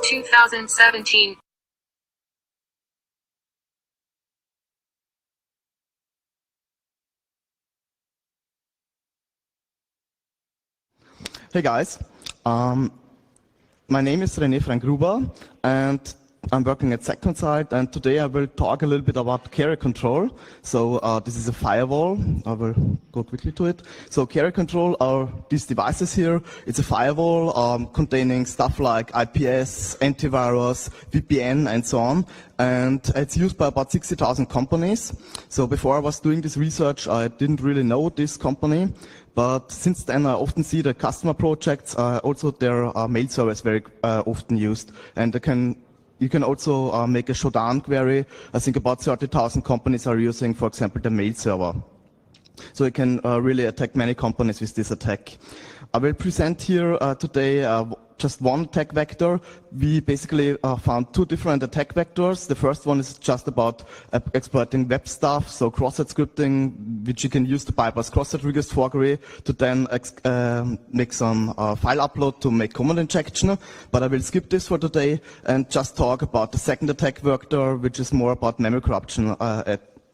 2017. Hey guys, my name is Rene Freingruber and I'm working at SecConsult, and today I will talk a little bit about carrier control. So this is a firewall. I will go quickly to it. So carrier control are these devices here. It's a firewall containing stuff like IPS, antivirus, VPN, and so on. And it's used by about 60,000 companies. So before I was doing this research, I didn't really know this company. But since then, I often see the customer projects, also their mail service very often used. And you can also make a showdown query. I think about 30,000 companies are using, for example, the mail server. So you can really attack many companies with this attack. I will present here today just one attack vector. We basically found two different attack vectors. The first one is just about exploiting web stuff, so cross-site scripting, which you can use to bypass cross-site request forgery to then make some file upload to make command injection. But I will skip this for today and just talk about the second attack vector, which is more about memory corruption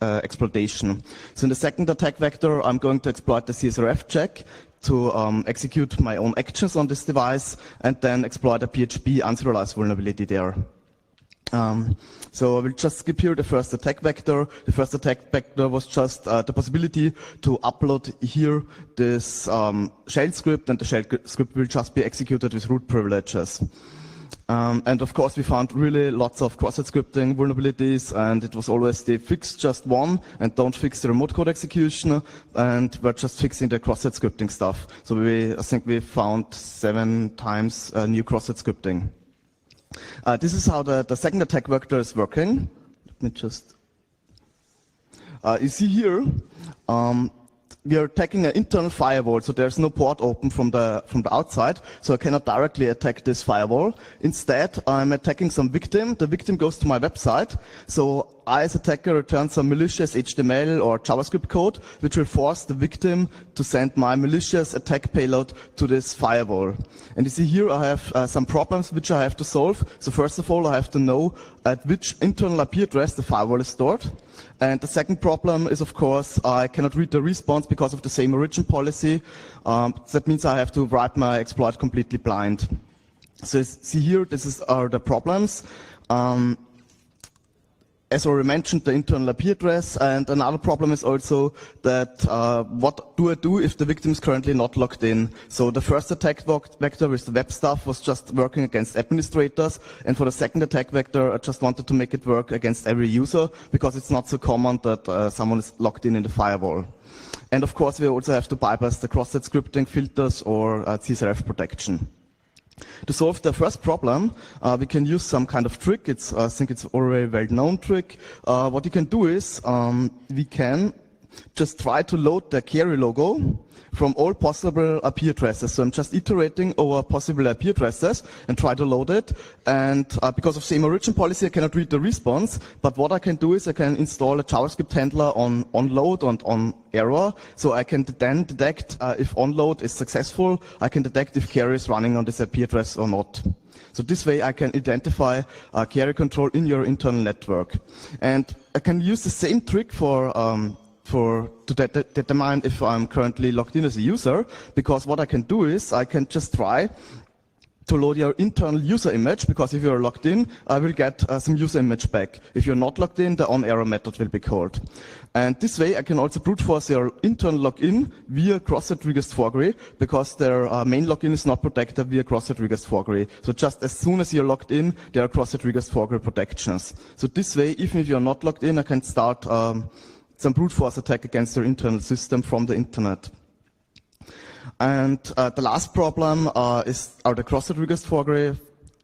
exploitation. So in the second attack vector, I'm going to exploit the CSRF check to execute my own actions on this device and then exploit a PHP unserialized vulnerability there. So I will just skip here the first attack vector. The first attack vector was just the possibility to upload here this shell script, and the shell script will just be executed with root privileges. And of course, we found really lots of cross-site scripting vulnerabilities, and it was always they fix just one and don't fix the remote code execution, and we're just fixing the cross-site scripting stuff. So I think we found 7 times new cross-site scripting. This is how the second attack vector is working. Let me just. You see here. We are attacking an internal firewall, so there's no port open from the outside, so I cannot directly attack this firewall. Instead, I'm attacking some victim. The victim goes to my website, so I, as attacker, return some malicious HTML or JavaScript code, which will force the victim to send my malicious attack payload to this firewall. And you see here I have some problems which I have to solve. So first of all, I have to know at which internal IP address the firewall is stored. And the second problem is, of course, I cannot read the response because of the same origin policy. That means I have to write my exploit completely blind. So see here, are the problems. As already mentioned, the internal IP address, and another problem is also that what do I do if the victim is currently not logged in? So the first attack vector with the web stuff was just working against administrators, and for the second attack vector, I just wanted to make it work against every user because it's not so common that someone is logged in the firewall. And of course, we also have to bypass the cross-site scripting filters or CSRF protection. To solve the first problem, we can use some kind of trick. I think it's already a well-known trick. What you can do is we can just try to load the carry logo from all possible IP addresses. So I'm just iterating over possible IP addresses and try to load it. And because of same origin policy, I cannot read the response. But what I can do is I can install a JavaScript handler on onload and on error. So I can then detect if onload is successful. I can detect if carry is running on this IP address or not. So this way I can identify carry control in your internal network. And I can use the same trick to determine if I'm currently logged in as a user, because what I can do is I can just try to load your internal user image, because if you're logged in, I will get some user image back. If you're not logged in, the onError method will be called. And this way I can also brute force your internal login via cross-site request forgery, because their main login is not protected via cross-site request forgery. So just as soon as you're logged in, there are cross-site request forgery protections. So this way, even if you're not logged in, I can start some brute force attack against your internal system from the internet. And the last problem are the cross-site request forgery,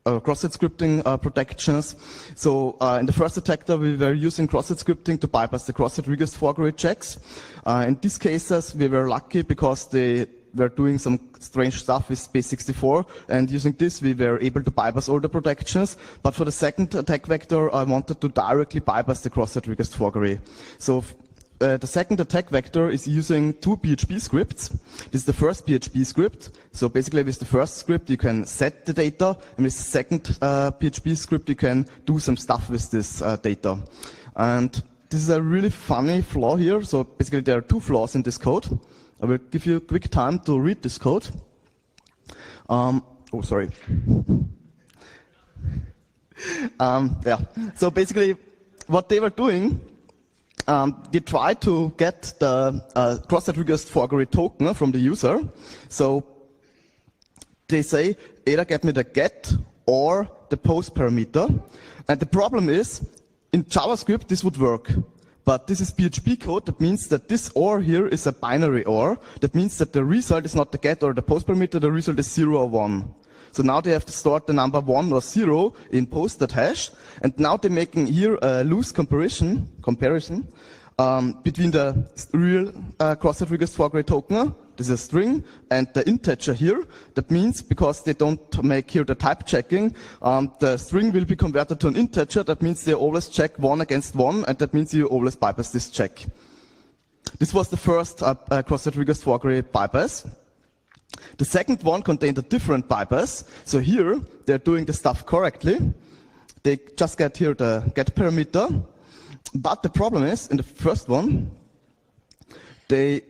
cross-site scripting protections. So in the first attack, we were using cross-site scripting to bypass the cross-site request forgery checks. In these cases, we were lucky because they were doing some strange stuff with Space64, and using this, we were able to bypass all the protections. But for the second attack vector, I wanted to directly bypass the cross-site request forgery. So the second attack vector is using two PHP scripts. This is the first PHP script. So basically with the first script you can set the data, and with the second PHP script you can do some stuff with this data. And this is a really funny flaw here. So basically there are two flaws in this code. I will give you a quick time to read this code. Oh, sorry. Yeah. So basically what they were doing, they tried to get the cross-site request forgery token from the user. So they say either get me the get or the post parameter. And the problem is, in JavaScript this would work. But this is PHP code. That means that this OR here is a binary OR. That means that the result is not the get or the post parameter, the result is 0 or 1. So now they have to store the number 1 or 0 in posted hash. And now they're making here a loose comparison between the real cross-site request forgery token, this is a string, and the integer here. That means because they don't make here the type checking, the string will be converted to an integer. That means they always check 1 against 1, and that means you always bypass this check. This was the first cross-site request forgery bypass. The second one contained a different bypass. So here they're doing the stuff correctly. They just get here the get parameter. But the problem is, in the first one, they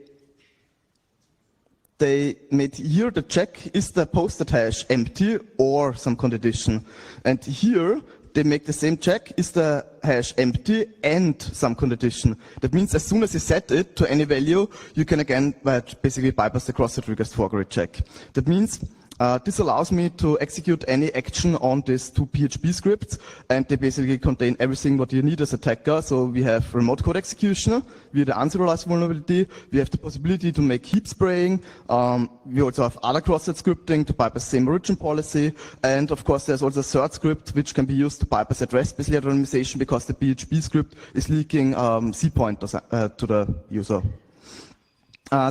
made here the check, is the posted hash empty or some condition. And here they make the same check, is the hash empty and some condition. That means as soon as you set it to any value, you can again basically bypass the cross-site request forgery check. That means this allows me to execute any action on these two PHP scripts, and they basically contain everything what you need as attacker. So we have remote code execution via the unserialized vulnerability. We have the possibility to make heap spraying. We also have other cross-site scripting to bypass same origin policy. And of course, there's also a third script which can be used to bypass address-based randomization because the PHP script is leaking C pointers to the user.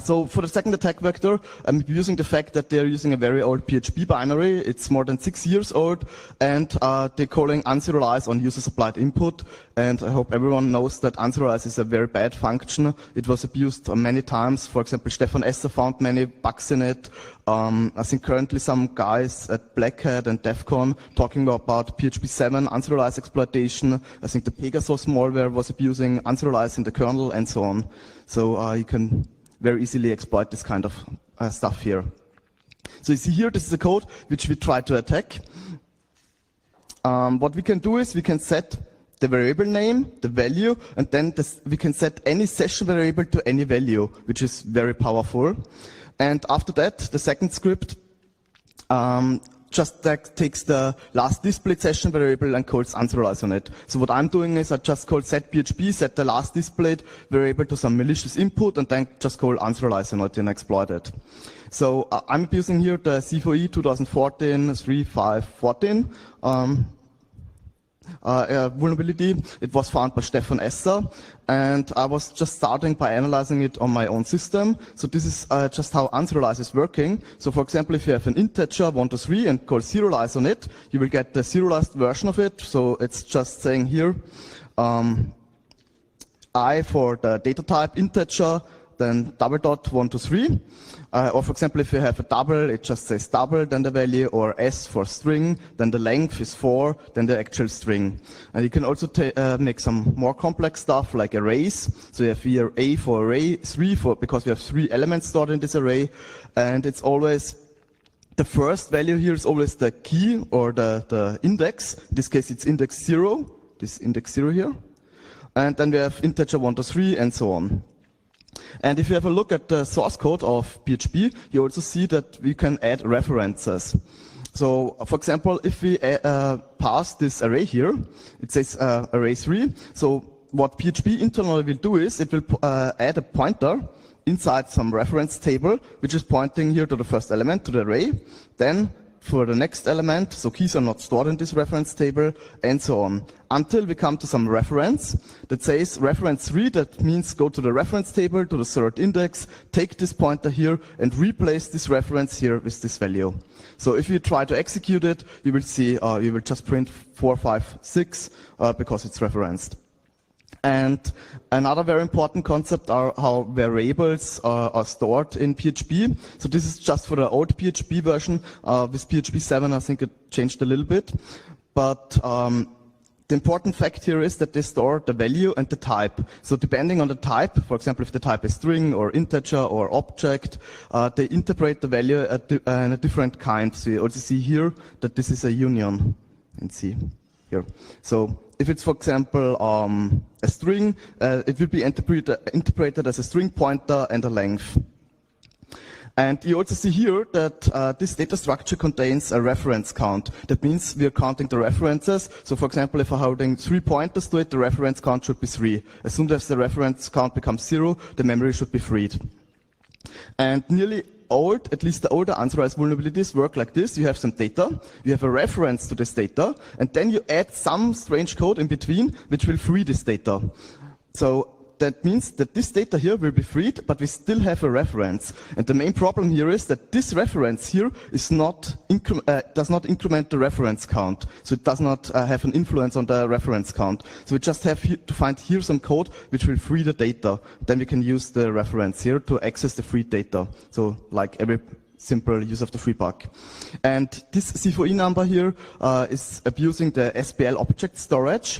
So for the second attack vector, I'm using the fact that they're using a very old PHP binary. It's more than 6 years old, and they're calling unserialize on user-supplied input. And I hope everyone knows that unserialize is a very bad function. It was abused many times. For example, Stefan Esser found many bugs in it. I think currently some guys at Black Hat and DEF CON talking about PHP 7 unserialize exploitation. I think the Pegasus malware was abusing unserialize in the kernel and so on. So you can very easily exploit this kind of stuff here. So you see here, this is the code which we try to attack. What we can do is we can set the variable name, the value, and then we can set any session variable to any value, which is very powerful. And after that, the second script just takes the last displayed session variable and calls unserialize on it. So what I'm doing is I just call setPHP, set the last displayed variable to some malicious input, and then just call unserialize on it and exploit it. So I'm using here the C4E 2014-3514 vulnerability. It was found by Stefan Esser, and I was just starting by analyzing it on my own system. So this is just how unserialize is working. So for example, if you have an integer 1 to 3 and call serialize on it, you will get the serialized version of it. So it's just saying here I for the data type integer, then double dot 1 to 3. Or for example, if you have a double, it just says double, then the value, or S for string, then the length is 4, then the actual string. And you can also make some more complex stuff like arrays. So you have here A for array, 3 for, because we have 3 elements stored in this array. And it's always, the first value here is always the key or the index. In this case, it's index 0, this index 0 here. And then we have integer 1 to 3 and so on. And if you have a look at the source code of PHP, you also see that we can add references. So, for example, if we pass this array here, it says array 3. So what PHP internally will do is it will add a pointer inside some reference table, which is pointing here to the first element, to the array. Then for the next element, so keys are not stored in this reference table, and so on. Until we come to some reference that says reference 3, that means go to the reference table, to the third index, take this pointer here, and replace this reference here with this value. So if you try to execute it, you will see, you will just print 4, 5, 6, because it's referenced. And another very important concept are how variables are stored in PHP. So this is just for the old PHP version. With PHP 7, I think it changed a little bit. But the important fact here is that they store the value and the type. So depending on the type, for example, if the type is string or integer or object, they interpret the value in a different kind. So you also see here that this is a union. You can see here. So if it's, for example, a string, it will be interpreted as a string pointer and a length. And you also see here that this data structure contains a reference count. That means we are counting the references. So for example, if I'm holding 3 pointers to it, the reference count should be 3. As soon as the reference count becomes 0, the memory should be freed. And nearly at least the older unserialized vulnerabilities work like this. You have some data, you have a reference to this data, and then you add some strange code in between which will free this data. So that means that this data here will be freed, but we still have a reference. And the main problem here is that this reference here is does not increment the reference count. So it does not have an influence on the reference count. So we just have to find here some code which will free the data. Then we can use the reference here to access the free data. So like every simple use of the free buck. And this C4E number here is abusing the SPL object storage.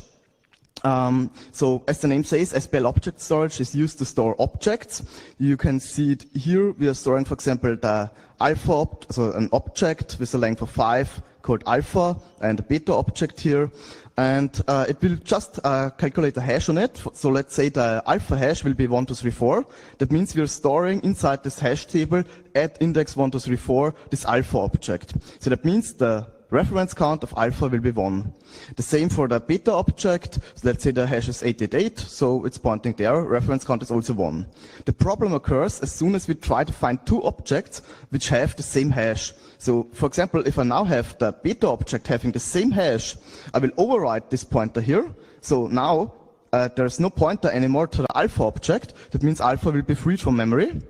So as the name says, SPL object storage is used to store objects. You can see it here. We are storing, for example, the alpha, so an object with a length of 5 called alpha, and a beta object here. And it will just calculate a hash on it. So let's say the alpha hash will be 1, 2, 3, 4. That means we are storing inside this hash table at index 1, 2, 3, 4 this alpha object. So that means the reference count of alpha will be 1. The same for the beta object. So let's say the hash is 888, so it's pointing there. Reference count is also 1. The problem occurs as soon as we try to find 2 objects which have the same hash. So for example, if I now have the beta object having the same hash, I will override this pointer here. So now there's no pointer anymore to the alpha object. That means alpha will be freed from memory.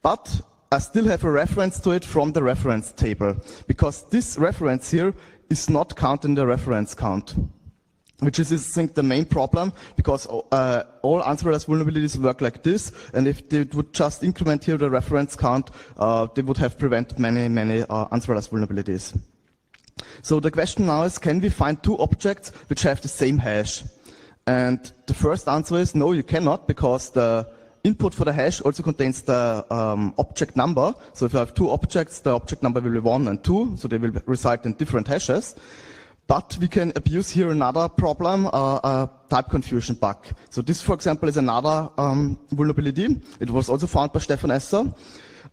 But I still have a reference to it from the reference table, because this reference here is not counting the reference count, which is, I think, the main problem, because all unserialized vulnerabilities work like this, and if they would just increment here the reference count, they would have prevented many unserialized vulnerabilities. So the question now is, can we find 2 objects which have the same hash? And the first answer is no, you cannot, because the input for the hash also contains the object number. So if you have 2 objects, the object number will be 1 and 2, so they will reside in different hashes. But we can abuse here another problem, a type confusion bug. So this, for example, is another vulnerability. It was also found by Stefan Esser.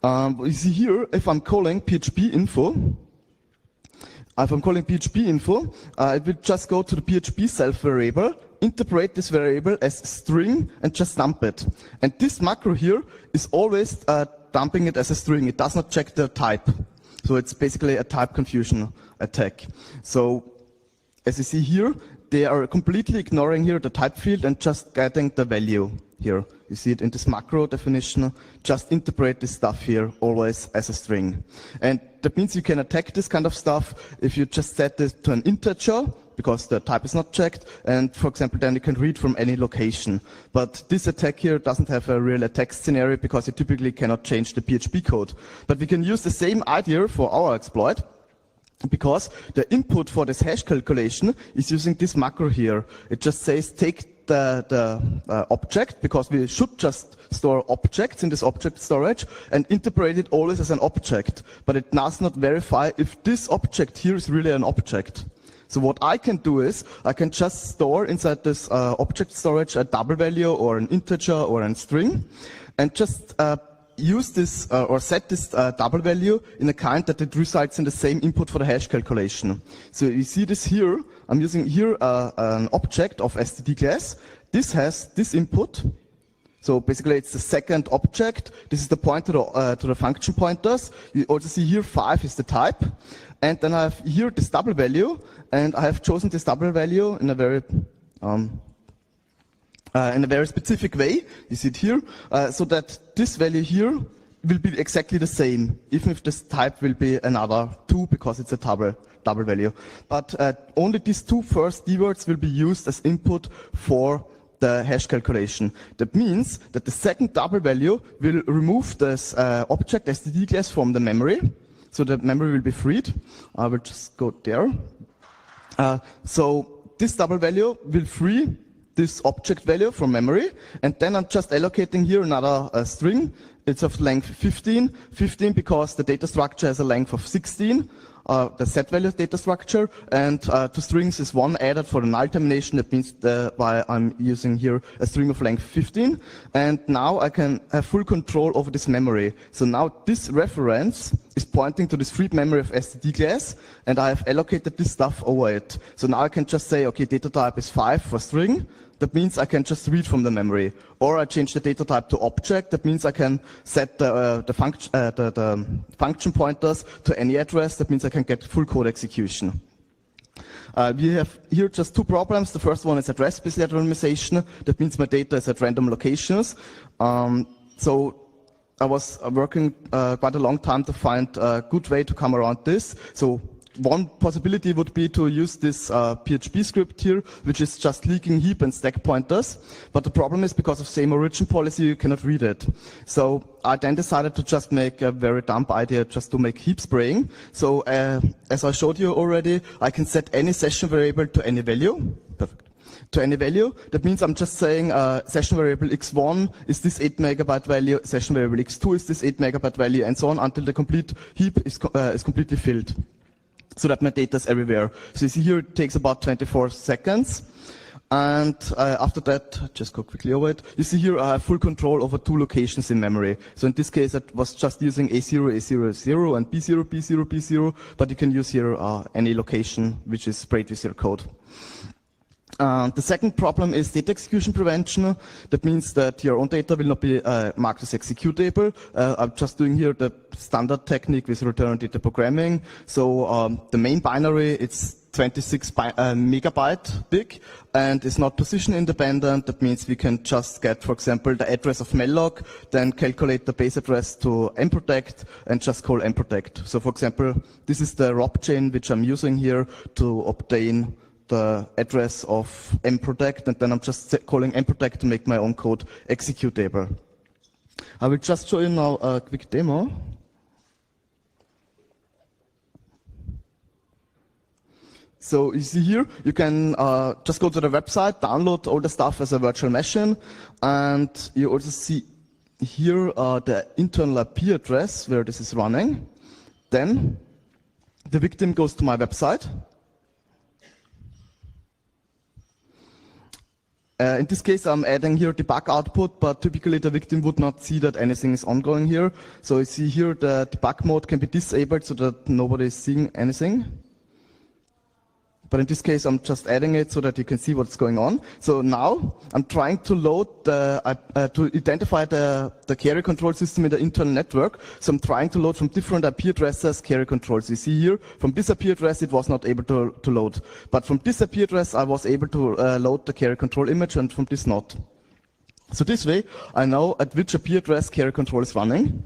You see here, if I'm calling PHP info, it will just go to the PHP self variable, interpret this variable as string, and just dump it. And this macro here is always dumping it as a string. It does not check the type. So it's basically a type confusion attack. So as you see here, they are completely ignoring here the type field and just getting the value here. You see it in this macro definition. Just interpret this stuff here always as a string. And that means you can attack this kind of stuff if you just set this to an integer, because the type is not checked, and for example then you can read from any location. But this attack here doesn't have a real attack scenario because you typically cannot change the PHP code. But we can use the same idea for our exploit, because the input for this hash calculation is using this macro here. It just says take the object, because we should just store objects in this object storage and interpret it always as an object. But it does not verify if this object here is really an object. So what I can do is, I can just store inside this object storage a double value or an integer or a string, and just use this or set this double value in a kind that it resides in the same input for the hash calculation. So you see this here. I'm using here an object of std class. This has this input. So basically it's the second object. This is the pointer to the function pointers. You also see here 5 is the type. And then I have here this double value, and I have chosen this double value in a very specific way. You see it here, so that this value here will be exactly the same, even if this type will be another 2 because it's a double value. But only these 2 first keywords will be used as input for the hash calculation. That means that the second double value will remove this object STD class from the memory. So the memory will be freed. I will just go there. So this double value will free this object value from memory, and then I'm just allocating here another string. It's of length 15, 15 because the data structure has a length of 16, the set value data structure, and to strings is 1 added for the null termination. That means why I'm using here a string of length 15, and now I can have full control over this memory. So now this reference is pointing to this freed memory of STD class, and I have allocated this stuff over it. So now I can just say, okay, data type is 5 for string. That means I can just read from the memory. Or I change the data type to object. That means I can set the function pointers to any address. That means I can get full code execution. We have here just two problems. The first one is address-based randomization. That means my data is at random locations. So I was working quite a long time to find a good way to come around this. So one possibility would be to use this PHP script here, which is just leaking heap and stack pointers. But the problem is because of same origin policy, you cannot read it. So I then decided to just make a very dumb idea, just to make heap spraying. So as I showed you already, I can set any session variable to any value. Perfect. To any value. That means I'm just saying session variable x1 is this 8 megabyte value, session variable x2 is this 8 megabyte value, and so on until the complete heap is completely filled, so that my data is everywhere. So you see here it takes about 24 seconds. And after that, just go quickly over it, you see here I have full control over 2 locations in memory. So in this case, I was just using A0, A0, A0, and B0, B0, B0, but you can use here any location which is sprayed with your code. The second problem is data execution prevention. That means that your own data will not be marked as executable. I'm just doing here the standard technique with return data programming. So the main binary, it's 26 megabyte big, and it's not position independent. That means we can just get, for example, the address of malloc, then calculate the base address to mprotect, and just call mprotect. So for example, this is the ROP chain which I'm using here to obtain the address of mprotect, and then I'm just calling mprotect to make my own code executable. I will just show you now a quick demo. So you see here, you can just go to the website, download all the stuff as a virtual machine, and you also see here the internal IP address where this is running. Then the victim goes to my website. In this case, I'm adding here debug output, but typically the victim would not see that anything is ongoing here. So you see here the debug mode can be disabled so that nobody is seeing anything. But in this case, I'm just adding it so that you can see what's going on. So now I'm trying to load to identify the carrier control system in the internal network. So I'm trying to load from different IP addresses carrier controls. You see here, from this IP address, it was not able to load. But from this IP address, I was able to load the carrier control image, and from this not. So this way, I know at which IP address carrier control is running.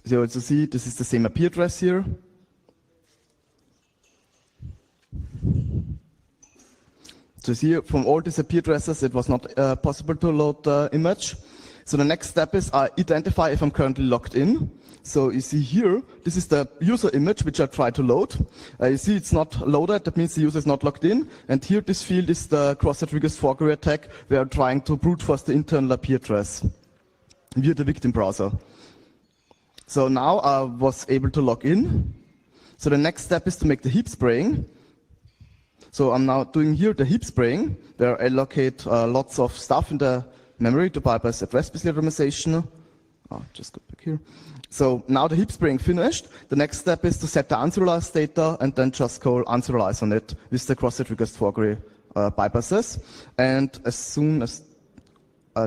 So you also see this is the same IP address here. So you see from all these IP addresses, it was not possible to load the image. So the next step is I identify if I'm currently logged in. So you see here, this is the user image which I try to load. You see it's not loaded, that means the user is not logged in. And here this field is the cross-site request forgery attack, where I'm trying to brute force the internal IP address via the victim browser. So now I was able to log in. So the next step is to make the heap spraying. So I'm now doing here the heap spraying, where I allocate lots of stuff in the memory to bypass address-based randomization. Just go back here. So now the heap spraying finished. The next step is to set the unserialized data and then just call unserialize on it with the cross-site request forgery bypasses. And as soon as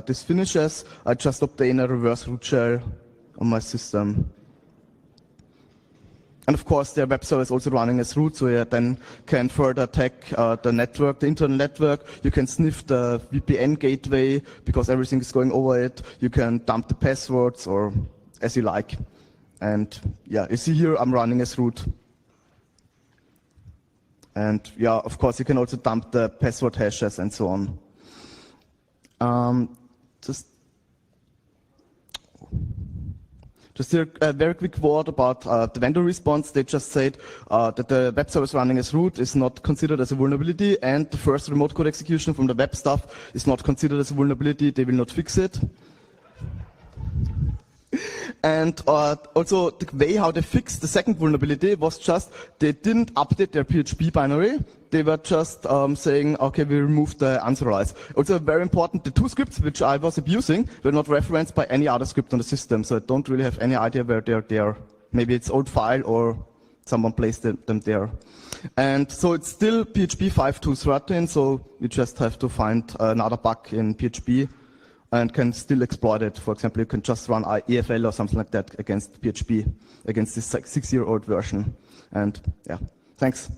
this finishes, I just obtain a reverse root shell on my system. And of course, their web server is also running as root, so you then can further attack the network, the internal network. You can sniff the VPN gateway because everything is going over it. You can dump the passwords or as you like. And yeah, you see here I'm running as root. And yeah, of course, you can also dump the password hashes and so on. Just here, a very quick word about the vendor response. They just said that the web service running as root is not considered as a vulnerability, and the first remote code execution from the web stuff is not considered as a vulnerability. They will not fix it. And also the way how they fixed the second vulnerability was just they didn't update their PHP binary. They were just saying, okay, we removed the unserialize. Also very important, the two scripts which I was abusing were not referenced by any other script on the system, so I don't really have any idea where they're there. Maybe it's old file or someone placed them there. And so it's still PHP 5.2.13, so you just have to find another bug in PHP and can still exploit it. For example, you can just run EFL or something like that against PHP, against this 6-year-old version. And yeah, thanks.